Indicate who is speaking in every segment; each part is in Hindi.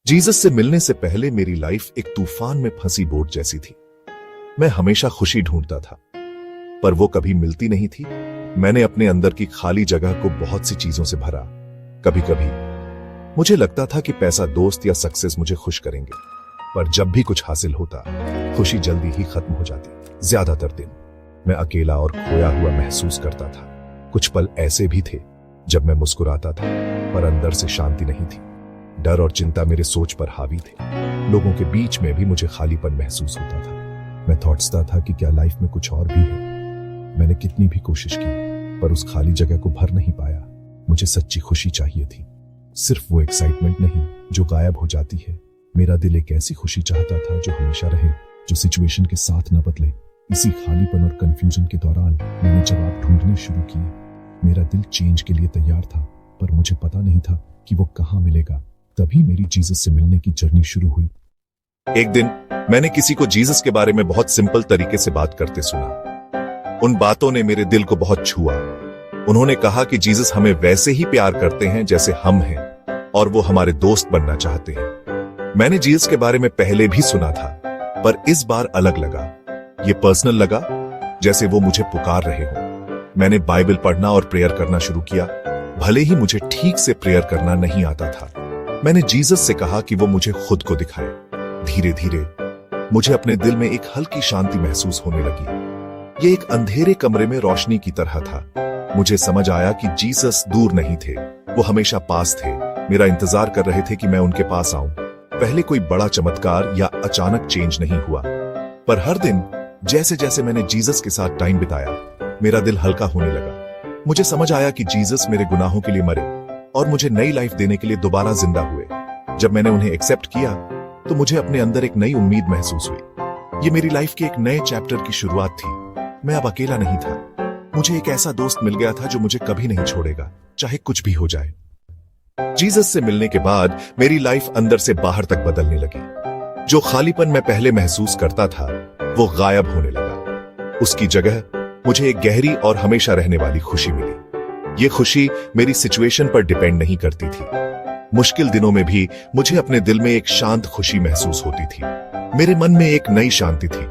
Speaker 1: जीसस से मिलने से पहले मेरी लाइफ एक तूफान में फंसी बोट जैसी थी। मैं हमेशा खुशी ढूंढता था, पर वो कभी मिलती नहीं थी। मैंने अपने अंदर की खाली जगह को बहुत सी चीजों से भरा। कभी कभी मुझे लगता था कि पैसा, दोस्त या सक्सेस मुझे खुश करेंगे, पर जब भी कुछ हासिल होता, खुशी जल्दी ही खत्म हो जाती। ज्यादातर दिन मैं अकेला और खोया हुआ महसूस करता था। कुछ पल ऐसे भी थे जब मैं मुस्कुराता था, पर अंदर से शांति नहीं थी। डर और चिंता मेरे सोच पर हावी थे। लोगों के बीच में भी मुझे खालीपन महसूस होता था। मैं थॉट्सता था कि क्या लाइफ में कुछ और भी है। मैंने कितनी भी कोशिश की, पर उस खाली जगह को भर नहीं पाया। मुझे सच्ची खुशी चाहिए थी, सिर्फ वो एक्साइटमेंट नहीं जो गायब हो जाती है। मेरा दिल एक ऐसी खुशी चाहता था जो हमेशा रहे, जो सिचुएशन के साथ न बदले। इसी खालीपन और कंफ्यूजन के दौरान मैंने जवाब ढूंढने शुरू किए। मेरा दिल चेंज के लिए तैयार था, पर मुझे पता नहीं था कि वो कहाँ मिलेगा। तभी मेरी जीसस से मिलने की जर्नी शुरू हुई। एक दिन मैंने किसी को जीसस के बारे में बहुत सिंपल तरीके से बात करते सुना। उन बातों ने मेरे दिल को बहुत छुआ। उन्होंने कहा कि जीसस हमें वैसे ही प्यार करते हैं जैसे हम हैं, और वो हमारे दोस्त बनना चाहते हैं। मैंने जीसस के बारे में पहले भी सुना था, पर इस बार अलग लगा। ये पर्सनल लगा, जैसे वो मुझे पुकार रहे हो। मैंने बाइबल पढ़ना और प्रेयर करना शुरू किया, भले ही मुझे ठीक से प्रेयर करना नहीं आता था। मैंने जीसस से कहा कि वो मुझे खुद को दिखाए। धीरे धीरे मुझे अपने दिल में एक हल्की शांति महसूस होने लगी। ये एक अंधेरे कमरे में रोशनी की तरह था। मुझे समझ आया कि जीसस दूर नहीं थे, वो हमेशा पास थे। मेरा इंतजार कर रहे थे कि मैं उनके पास आऊं। पहले कोई बड़ा चमत्कार या अचानक चेंज नहीं हुआ, पर हर दिन जैसे जैसे मैंने जीसस के साथ टाइम बिताया, मेरा दिल हल्का होने लगा। मुझे समझ आया कि जीसस मेरे गुनाहों के लिए मरे और मुझे नई लाइफ देने के लिए दोबारा जिंदा हुए। जब मैंने उन्हें एक्सेप्ट किया, तो मुझे अपने अंदर एक नई उम्मीद महसूस हुई। ये मेरी लाइफ के एक नए चैप्टर की शुरुआत थी। मैं अब अकेला नहीं था। मुझे एक ऐसा दोस्त मिल गया था जो मुझे कभी नहीं छोड़ेगा, चाहे कुछ भी हो जाए। जीसस से मिलने के बाद मेरी लाइफ अंदर से बाहर तक बदलने लगी। जो खालीपन मैं पहले महसूस करता था, वो गायब होने लगा। उसकी जगह मुझे एक गहरी और हमेशा रहने वाली खुशी मिली। ये खुशी मेरी सिचुएशन पर डिपेंड नहीं करती थी। मुश्किल दिनों में भी मुझे अपने दिल में एक शांत खुशी महसूस होती थी। मेरे मन में एक नई शांति थी।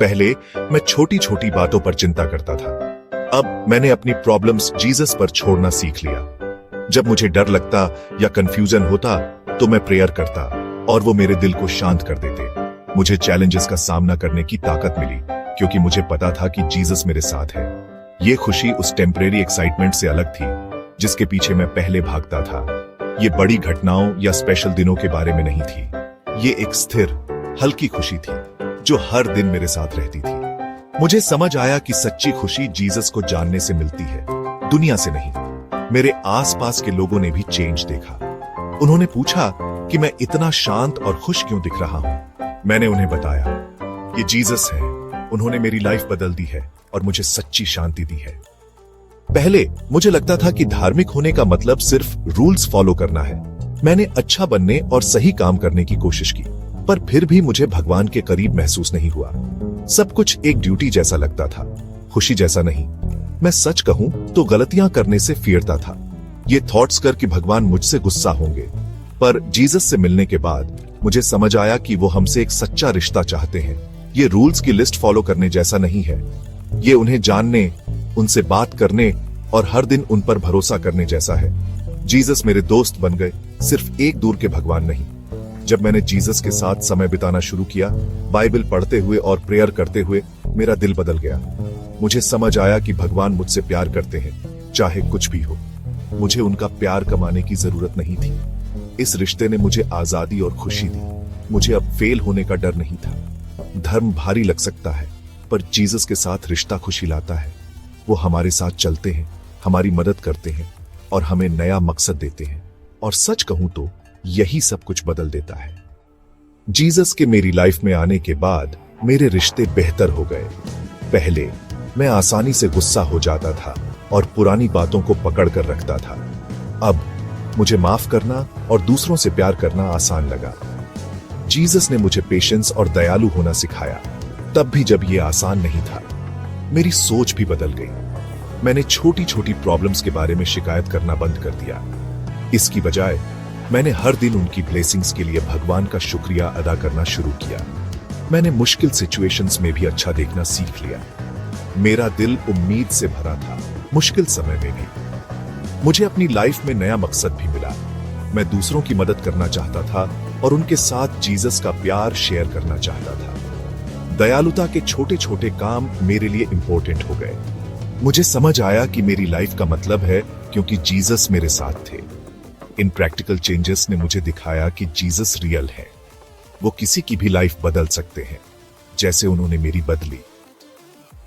Speaker 1: पहले मैं छोटी छोटी बातों पर चिंता करता था, अब मैंने अपनी प्रॉब्लम्स जीसस पर छोड़ना सीख लिया। जब मुझे डर लगता या कंफ्यूजन होता, तो मैं प्रेयर करता और वो मेरे दिल को शांत कर देते। मुझे चैलेंजेस का सामना करने की ताकत मिली, क्योंकि मुझे पता था कि जीसस मेरे साथ है। ये खुशी उस टेम्परेरी एक्साइटमेंट से अलग थी जिसके पीछे मैं पहले भागता था। ये बड़ी घटनाओं या स्पेशल दिनों के बारे में नहीं थी। ये एक स्थिर, हल्की खुशी थी जो हर दिन मेरे साथ रहती थी। मुझे समझ आया कि सच्ची खुशी जीसस को जानने से मिलती है, दुनिया से नहीं। मेरे आसपास के लोगों ने भी चेंज देखा। उन्होंने पूछा कि मैं इतना शांत और खुश क्यों दिख रहा हूं। मैंने उन्हें बताया, ये जीसस है, उन्होंने मेरी लाइफ बदल दी है और मुझे सच्ची शांति दी है। पहले मुझे लगता था कि धार्मिक होने का मतलब सिर्फ रूल्स फॉलो करना है। मैंने अच्छा बनने और सही काम करने की कोशिश की, पर फिर भी मुझे भगवान के करीब महसूस नहीं हुआ। सब कुछ एक ड्यूटी जैसा लगता था, खुशी जैसा नहीं। मैं सच कहूं तो गलतियां करने से फिरता था। ये थॉट्स कर कि भगवान मुझसे गुस्सा होंगे। पर जीसस से मिलने के बाद मुझे समझ आया कि वो हमसे एक सच्चा रिश्ता चाहते हैं। ये रूल्स की लिस्ट फॉलो करने जैसा नहीं है। ये उन्हें जानने, उनसे बात करने और हर दिन उन पर भरोसा करने जैसा है। जीसस मेरे दोस्त बन गए, सिर्फ एक दूर के भगवान नहीं। जब मैंने जीसस के साथ समय बिताना शुरू किया, बाइबल पढ़ते हुए और प्रेयर करते हुए, मेरा दिल बदल गया। मुझे समझ आया कि भगवान मुझसे प्यार करते हैं, चाहे कुछ भी हो। मुझे उनका प्यार कमाने की जरूरत नहीं थी। इस रिश्ते ने मुझे आजादी और खुशी दी। मुझे अब फेल होने का डर नहीं था। धर्म भारी लग सकता है, पर जीसस के साथ रिश्ता खुशी लाता है। वो हमारे साथ चलते हैं, हमारी मदद करते हैं और हमें नया मकसद देते हैं। और सच कहूं तो यही सब कुछ बदल देता है। जीसस के मेरी लाइफ में आने के बाद मेरे रिश्ते बेहतर हो गए। पहले मैं आसानी से गुस्सा हो जाता था और पुरानी बातों को पकड़ कर रखता था। अब मुझे माफ करना और दूसरों से प्यार करना आसान लगा। जीसस ने मुझे पेशेंस और दयालु होना सिखाया, तब भी जब ये आसान नहीं था। मेरी सोच भी बदल गई। मैंने छोटी छोटी प्रॉब्लम्स के बारे में शिकायत करना बंद कर दिया। इसकी बजाय मैंने हर दिन उनकी ब्लेसिंग्स के लिए भगवान का शुक्रिया अदा करना शुरू किया। मैंने मुश्किल सिचुएशंस में भी अच्छा देखना सीख लिया। मेरा दिल उम्मीद से भरा था, मुश्किल समय में भी। मुझे अपनी लाइफ में नया मकसद भी मिला। मैं दूसरों की मदद करना चाहता था और उनके साथ जीसस का प्यार शेयर करना चाहता था। दयालुता के छोटे छोटे काम मेरे लिए इंपॉर्टेंट हो गए। मुझे समझ आया कि मेरी लाइफ का मतलब है क्योंकि जीसस मेरे साथ थे। इन प्रैक्टिकल चेंजेस ने मुझे दिखाया कि जीसस रियल है। वो किसी की भी लाइफ बदल सकते हैं, जैसे उन्होंने मेरी बदली।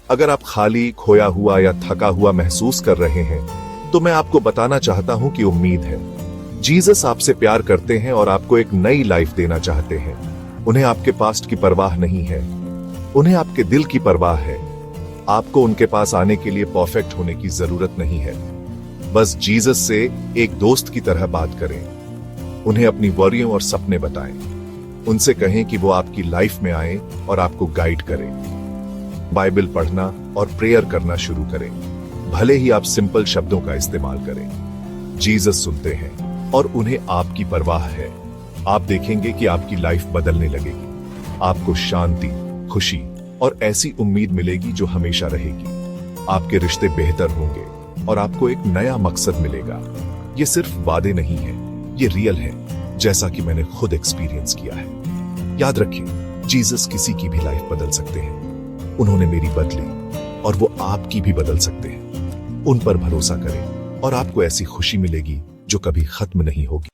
Speaker 1: अगर आप खाली, खोया हुआ या थका हुआ महसूस कर रहे हैं, तो मैं आपको बताना चाहता हूं कि उम्मीद है। जीसस आपसे प्यार करते हैं और आपको एक नई लाइफ देना चाहते हैं। उन्हें आपके पास्ट की परवाह नहीं है, उन्हें आपके दिल की परवाह है। आपको उनके पास आने के लिए परफेक्ट होने की जरूरत नहीं है। बस जीसस से एक दोस्त की तरह बात करें। उन्हें अपनी वॉरियों और सपने बताएं। उनसे कहें कि वो आपकी लाइफ में आए और आपको गाइड करें। बाइबल पढ़ना और प्रेयर करना शुरू करें, भले ही आप सिंपल शब्दों का इस्तेमाल करें। जीसस सुनते हैं और उन्हें आपकी परवाह है। आप देखेंगे कि आपकी लाइफ बदलने लगेगी। आपको शांति, खुशी और ऐसी उम्मीद मिलेगी जो हमेशा रहेगी। आपके रिश्ते बेहतर होंगे और आपको एक नया मकसद मिलेगा। ये सिर्फ वादे नहीं है, ये रियल है, जैसा कि मैंने खुद एक्सपीरियंस किया है। याद रखें, जीसस किसी की भी लाइफ बदल सकते हैं। उन्होंने मेरी बदली और वो आपकी भी बदल सकते हैं। उन पर भरोसा करें और आपको ऐसी खुशी मिलेगी जो कभी खत्म नहीं होगी।